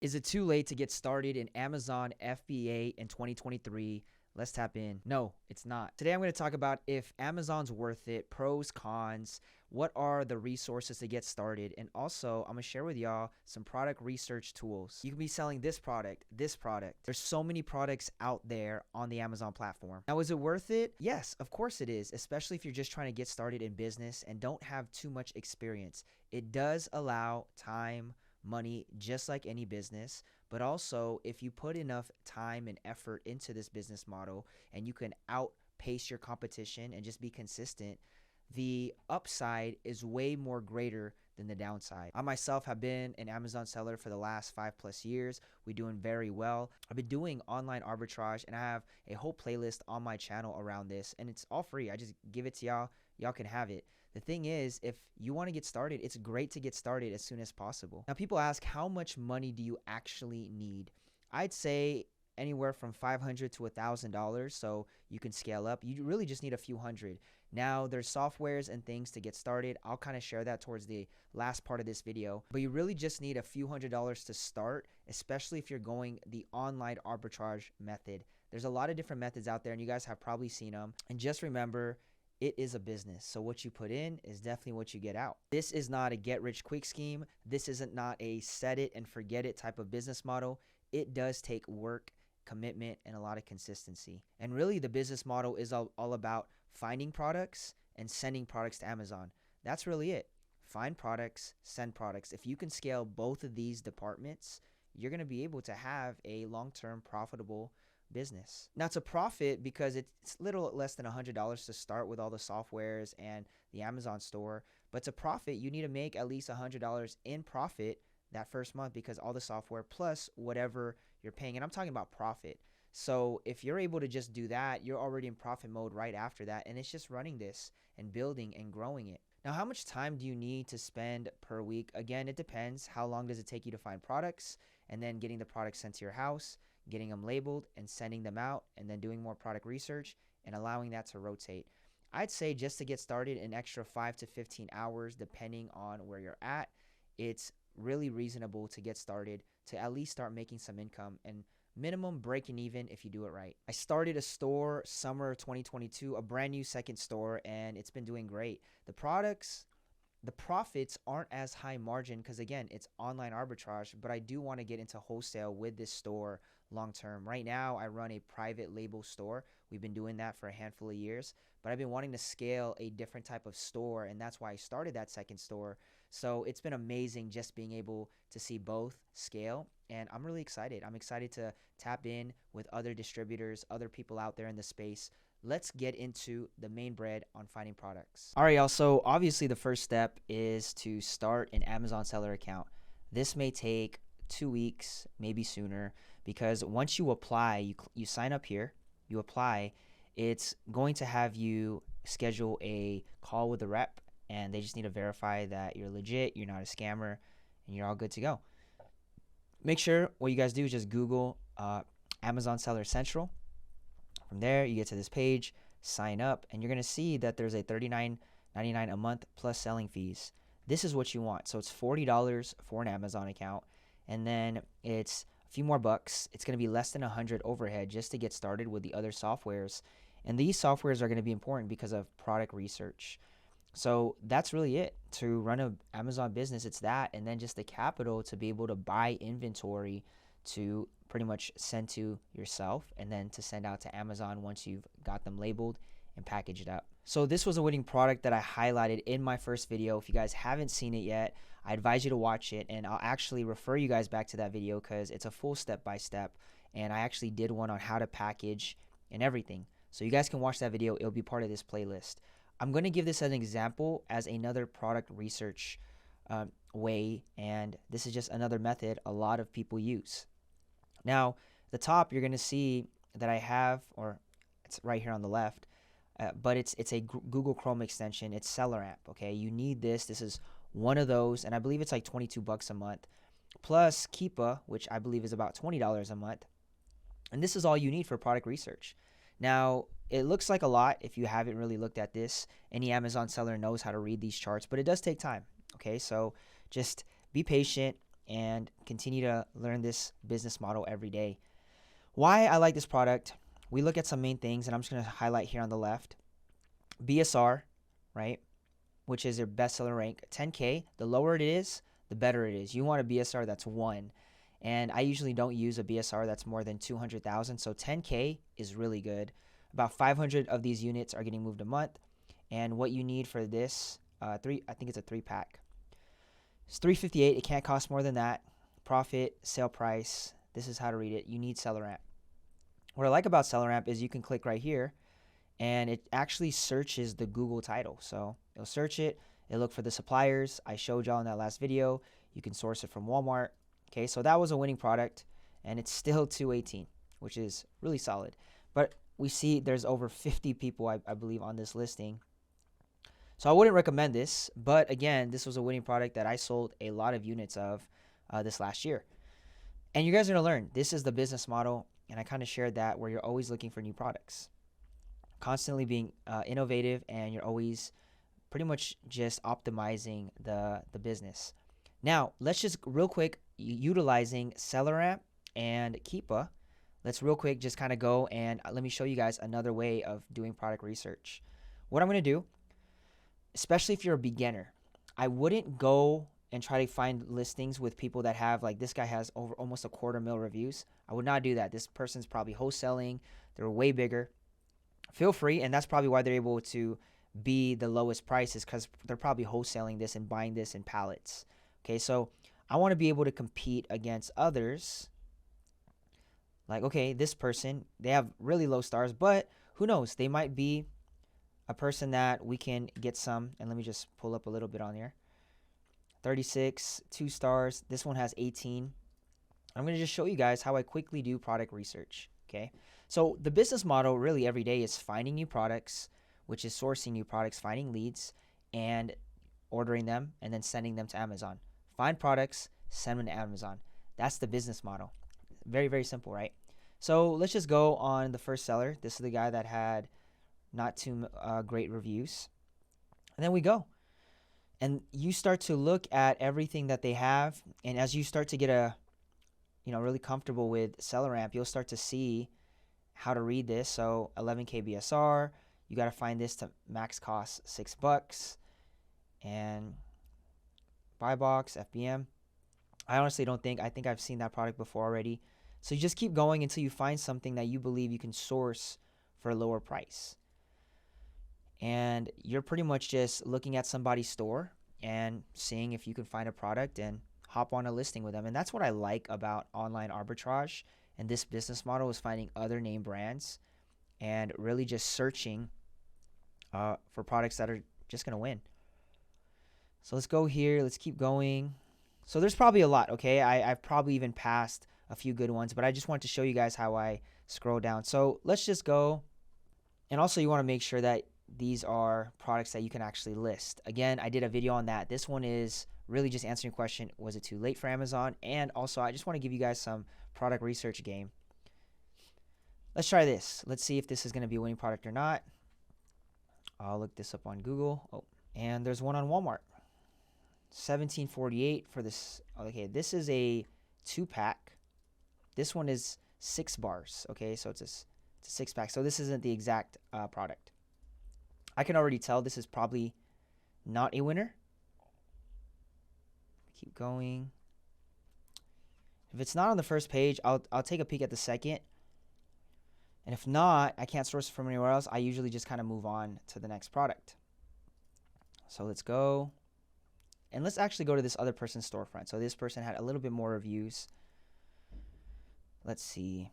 Is it too late to get started in Amazon FBA in 2023? Let's tap in. No, it's not. Today I'm going to talk about if Amazon's worth it, pros, cons, what are the resources to get started, and also I'm going to share with y'all some product research tools. You can be selling this product, this product. There's so many products out there on the Amazon platform. Now, is it worth it? Yes, of course it is, especially if you're just trying to get started in business and don't have too much experience. It does allow time, money, just like any business, but also if you put enough time and effort into this business model and you can outpace your competition and just be consistent, the upside is way more greater than the downside. I myself have been an Amazon seller for the last 5+ years. We're doing very well. I've been doing online arbitrage and I have a whole playlist on my channel around this, and it's all free. I just give it to y'all. Y'all can have it. The thing is, if you want to get started, it's great to get started as soon as possible. Now, people ask, how much money do you actually need? I'd say anywhere from $500 to $1,000, so you can scale up. You really just need a few hundred. Now, there's softwares and things to get started. I'll kind of share that towards the last part of this video, but you really just need a few $100s to start, especially if you're going the online arbitrage method. There's a lot of different methods out there, and you guys have probably seen them. And just remember, it is a business. So what you put in is definitely what you get out. This is not a get rich quick scheme. This isn't not a set it and forget it type of business model. It does take work, commitment, and a lot of consistency. And really the business model is all about finding products and sending products to Amazon. That's really it. Find products, send products. If you can scale both of these departments, you're going to be able to have a long-term profitable business. Now, it's a profit because it's little less than $100 to start with all the softwares and the Amazon store, but it's a profit. You need to make at least $100 in profit that first month because all the software plus whatever you're paying, and I'm talking about profit. So if you're able to just do that, you're already in profit mode right after that, and it's just running this and building and growing it. Now, how much time do you need to spend per week? Again, it depends. How long does it take you to find products and then getting the products sent to your house, getting them labeled and sending them out, and then doing more product research and allowing that to rotate? I'd say just to get started, an extra 5 to 15 hours depending on where you're at. It's really reasonable to get started to at least start making some income and minimum breaking even if you do it right. I started a store summer 2022, a brand new second store, and it's been doing great. The profits aren't as high margin because again, it's online arbitrage, but I do want to get into wholesale with this store long term. Right now, I run a private label store. We've been doing that for a handful of years, but I've been wanting to scale a different type of store, and that's why I started that second store. So it's been amazing just being able to see both scale, and I'm really excited. I'm excited to tap in with other distributors, other people out there in the space. Let's get into the main bread on finding products. All right, y'all. So obviously the first step is to start an Amazon seller account. This may take 2 weeks, maybe sooner, because once you apply, you sign up here, you apply, it's going to have you schedule a call with a rep, and they just need to verify that you're legit, you're not a scammer, and you're all good to go. Make sure what you guys do is just Google Amazon Seller Central. From there, you get to this page, sign up, and you're going to see that there's a $39.99 a month plus selling fees. This is what you want. So it's $40 for an Amazon account, and then it's a few more bucks. It's going to be less than 100 overhead just to get started with the other softwares. And these softwares are going to be important because of product research. So that's really it. To run an Amazon business, it's that, and then just the capital to be able to buy inventory to pretty much send to yourself and then to send out to Amazon once you've got them labeled and packaged up. So this was a winning product that I highlighted in my first video. If you guys haven't seen it yet, I advise you to watch it, and I'll actually refer you guys back to that video because it's a full step-by-step, and I actually did one on how to package and everything. So you guys can watch that video. It'll be part of this playlist. I'm going to give this as an example as another product research way, and this is just another method a lot of people use. Now, the top, you're going to see that I have, or it's right here on the left, but it's a Google Chrome extension. It's Seller App, okay? You need this. This is one of those, and I believe it's like 22 bucks a month, plus KEEPA, which I believe is about $20 a month, and this is all you need for product research. Now, it looks like a lot if you haven't really looked at this. Any Amazon seller knows how to read these charts, but it does take time, okay? So just be patient. and continue to learn this business model every day. Why I like this product, we look at some main things, and I'm just going to highlight here on the left. BSR, right, which is your bestseller rank, 10K. The lower it is, the better it is. You want a BSR that's 1. And I usually don't use a BSR that's more than 200,000. So 10K is really good. About 500 of these units are getting moved a month. And what you need for this, I think it's a 3-pack. It's $358. It can't cost more than that. Profit, sale price. This is how to read it. You need SellerAmp. What I like about SellerAmp is you can click right here, and it actually searches the Google title. So it'll search it. It'll look for the suppliers. I showed y'all in that last video. You can source it from Walmart. Okay, so that was a winning product, and it's still $218, which is really solid. But we see there's over 50 people, I believe, on this listing. So I wouldn't recommend this, but again, this was a winning product that I sold a lot of units of this last year. And you guys are going to learn. This is the business model, and I kind of shared that, where you're always looking for new products, constantly being innovative, and you're always pretty much just optimizing the business. Now, let's just real quick, utilizing SellerAmp and KEEPA, let's real quick just kind of go and let me show you guys another way of doing product research. What I'm going to do, especially if you're a beginner, I wouldn't go and try to find listings with people that have, like, this guy has over almost 250,000 reviews. I would not do that. This person's probably wholesaling. They're way bigger. Feel free, and that's probably why they're able to be the lowest prices, because they're probably wholesaling this and buying this in pallets. Okay, so I want to be able to compete against others. Like, okay, this person, they have really low stars, but who knows? They might be a person that we can get some. And let me just pull up a little bit on here. 36, 2 stars. This one has 18. I'm going to just show you guys how I quickly do product research. Okay, so the business model really every day is finding new products, which is sourcing new products, finding leads, and ordering them, and then sending them to Amazon. Find products, send them to Amazon. That's the business model. Very, very simple, right? So let's just go on the first seller. This is the guy that had not too great reviews. And then we go. And you start to look at everything that they have. And as you start to get really comfortable with SellerAmp, you'll start to see how to read this. So 11K BSR, you got to find this to max cost $6. And buy box, FBM. I honestly don't think, I think I've seen that product before already. So you just keep going until you find something that you believe you can source for a lower price. And you're pretty much just looking at somebody's store and seeing if you can find a product and hop on a listing with them. And that's what I like about online arbitrage and this business model, is finding other name brands and really just searching for products that are just going to win. So let's go here. Let's keep going. So there's probably a lot, okay? I've probably even passed a few good ones, but I just want to show you guys how I scroll down. So let's just go. And also you want to make sure that these are products that you can actually list. Again, I did a video on that. This one is really just answering your question, was it too late for Amazon? And also I just want to give you guys some product research game. Let's try this. Let's see if this is going to be a winning product or not. I'll look this up on Google. Oh, and there's one on Walmart. 1748 for this. Okay, this is a 2-pack. This one is 6 bars. Okay, so it's a 6-pack. So this isn't the exact product. I can already tell this is probably not a winner. Keep going. If it's not on the first page, I'll take a peek at the second. And if not, I can't source it from anywhere else. I usually just kind of move on to the next product. So let's go. And let's actually go to this other person's storefront. So this person had a little bit more reviews. Let's see.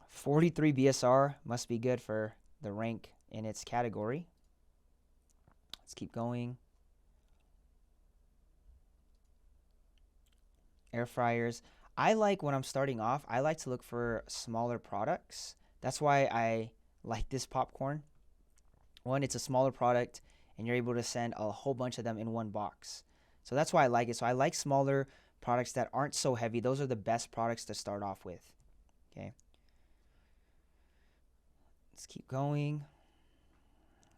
43 BSR must be good for the rank in its category. Let's keep going. Air fryers. I like, when I'm starting off, I like to look for smaller products. That's why I like this popcorn. One, it's a smaller product, and you're able to send a whole bunch of them in one box. So that's why I like it. So I like smaller products that aren't so heavy. Those are the best products to start off with. Okay. Let's keep going.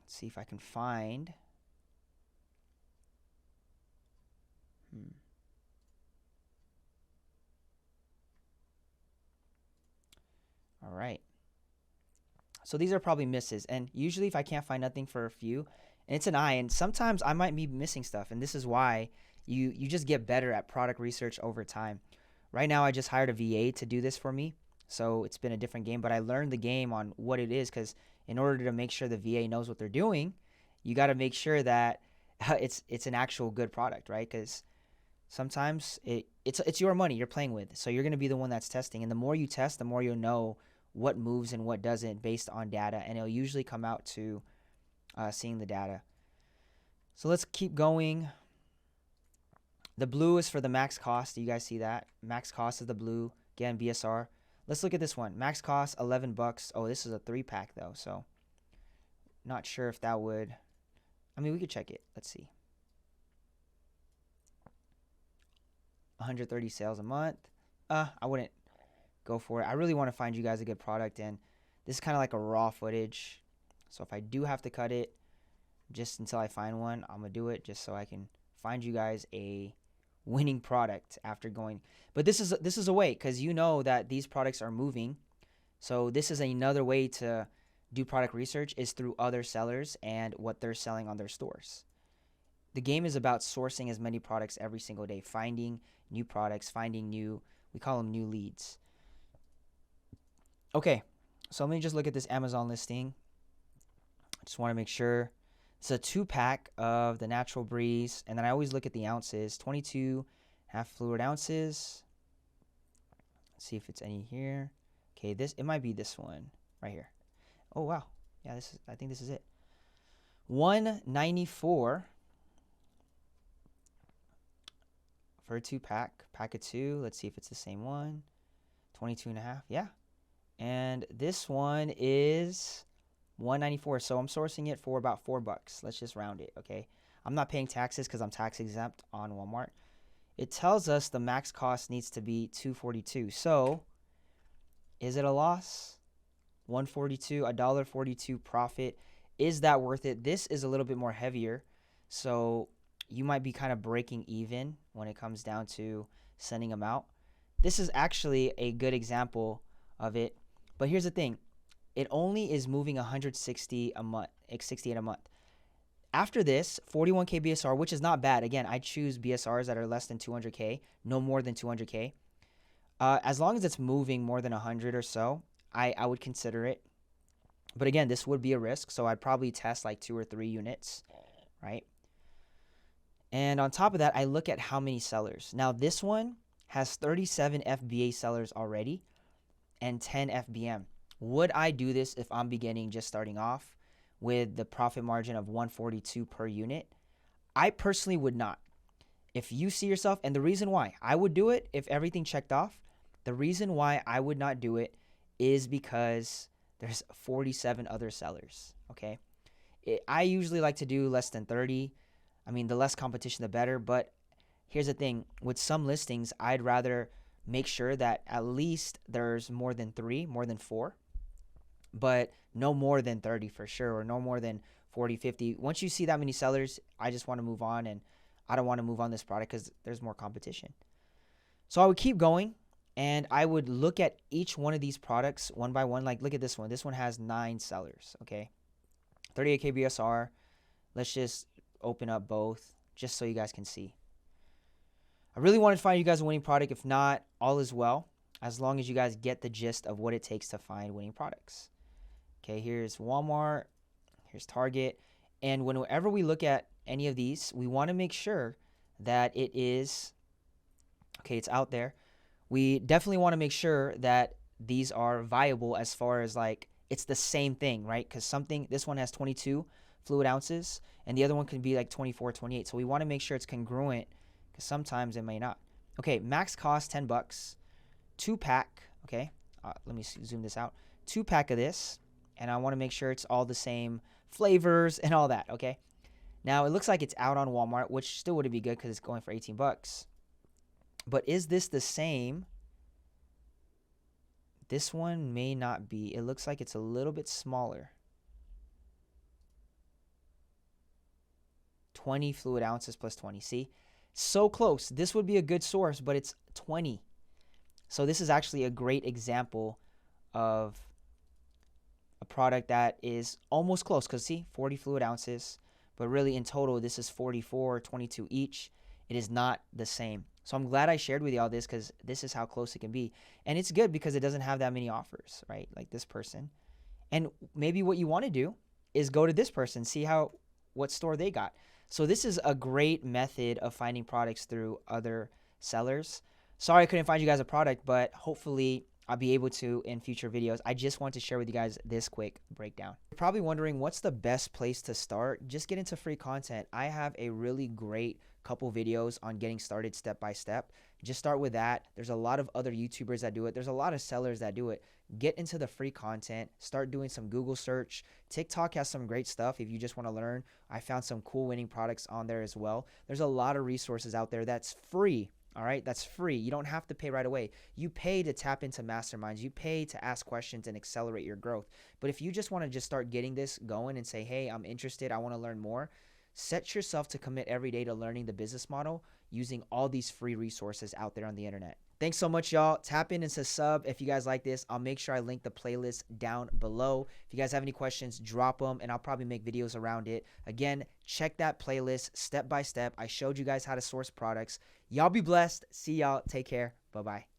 Let's see if I can find. So these are probably misses. And usually if I can't find nothing for a few, and it's an I, and sometimes I might be missing stuff. And this is why you just get better at product research over time. Right now I just hired a VA to do this for me. So it's been a different game, but I learned the game on what it is, because in order to make sure the VA knows what they're doing, you got to make sure that it's an actual good product, right? Because sometimes it's your money you're playing with, so you're going to be the one that's testing. And the more you test, the more you'll know what moves and what doesn't based on data, and it'll usually come out to seeing the data. So let's keep going. The blue is for the max cost. Do you guys see that? Max cost is the blue. Again, BSR. Let's look at this one. Max cost $11. Oh, this is a 3-pack though, so not sure if that would. I mean, we could check it. Let's see. 130 sales a month. I wouldn't go for it. I really want to find you guys a good product, and this is kind of like a raw footage. So if I do have to cut it just until I find one, I'm gonna do it just so I can find you guys a winning product after going. But this is a way, because you know that these products are moving. So this is another way to do product research, is through other sellers and what they're selling on their stores. The game is about sourcing as many products every single day, finding new products, finding new, we call them new leads. Okay, so let me just look at this Amazon listing. I just want to make sure. It's a 2-pack of the Natural Breeze, and then I always look at the ounces. 22 half fluid ounces. Let's see if it's any here. Okay, it might be this one right here. Oh wow, yeah, I think this is it. 194 for a 2-pack, pack of 2. Let's see if it's the same one. 22 and a half, yeah. And this one is 194. So I'm sourcing it for about $4. Let's just round it, okay? I'm not paying taxes because I'm tax exempt on Walmart. It tells us the max cost needs to be $2.42. So is it a loss? $1.42, $1.42 profit. Is that worth it? This is a little bit more heavier, so you might be kind of breaking even when it comes down to sending them out. This is actually a good example of it. But here's the thing. It only is moving 160 a month, 68 a month. After this, 41K BSR, which is not bad. Again, I choose BSRs that are less than 200K, no more than 200K. As long as it's moving more than 100 or so, I would consider it. But again, this would be a risk, so I'd probably test like 2 or 3 units, right? And on top of that, I look at how many sellers. Now, this one has 37 FBA sellers already and 10 FBM. Would I do this if I'm beginning, just starting off with the profit margin of 142 per unit? I personally would not. If you see yourself, and the reason why I would do it if everything checked off, the reason why I would not do it is because there's 47 other sellers, okay? I usually like to do less than 30. I mean, the less competition, the better. But here's the thing. With some listings, I'd rather make sure that at least there's more than 3, more than 4. But no more than 30 for sure, or no more than 40, 50. Once you see that many sellers, I just want to move on, and I don't want to move on this product because there's more competition. So I would keep going, and I would look at each one of these products one by one. Like, look at this one. This one has 9 sellers, okay? 38K BSR. Let's just open up both just so you guys can see. I really wanted to find you guys a winning product. If not, all is well, as long as you guys get the gist of what it takes to find winning products. Okay, here's Walmart, here's Target, and whenever we look at any of these, we want to make sure that it is, okay, it's out there. We definitely want to make sure that these are viable as far as like, it's the same thing, right? Because this one has 22 fluid ounces, and the other one can be like 24, 28. So we want to make sure it's congruent, because sometimes it may not. Okay, max cost $10, 2-pack, okay? Let me zoom this out. 2-pack of this. And I want to make sure it's all the same flavors and all that, okay? Now, it looks like it's out on Walmart, which still would be good because it's going for $18. But is this the same? This one may not be. It looks like it's a little bit smaller. 20 fluid ounces plus 20. See? So close. This would be a good source, but it's 20. So this is actually a great example of a product that is almost close, because see, 40 fluid ounces, but really in total, this is 44, 22 each. It is not the same. So I'm glad I shared with you all this, because this is how close it can be. And it's good because it doesn't have that many offers, right? Like this person. And maybe what you want to do is go to this person, see what store they got. So this is a great method of finding products through other sellers. Sorry I couldn't find you guys a product, but hopefully I'll be able to in future videos. I just want to share with you guys this quick breakdown. You're probably wondering, what's the best place to start? Just get into free content. I have a really great couple videos on getting started step by step. Just start with that. There's a lot of other YouTubers that do it. There's a lot of sellers that do it. Get into the free content. Start doing some Google search. TikTok has some great stuff if you just want to learn. I found some cool winning products on there as well. There's a lot of resources out there that's free. All right, that's free. You don't have to pay right away. You pay to tap into masterminds. You pay to ask questions and accelerate your growth. But if you just want to just start getting this going and say, hey, I'm interested, I want to learn more, set yourself to commit every day to learning the business model using all these free resources out there on the internet. Thanks so much, y'all. Tap in and sub if you guys like this. I'll make sure I link the playlist down below. If you guys have any questions, drop them, and I'll probably make videos around it. Again, check that playlist step by step. I showed you guys how to source products. Y'all be blessed. See y'all. Take care. Bye-bye.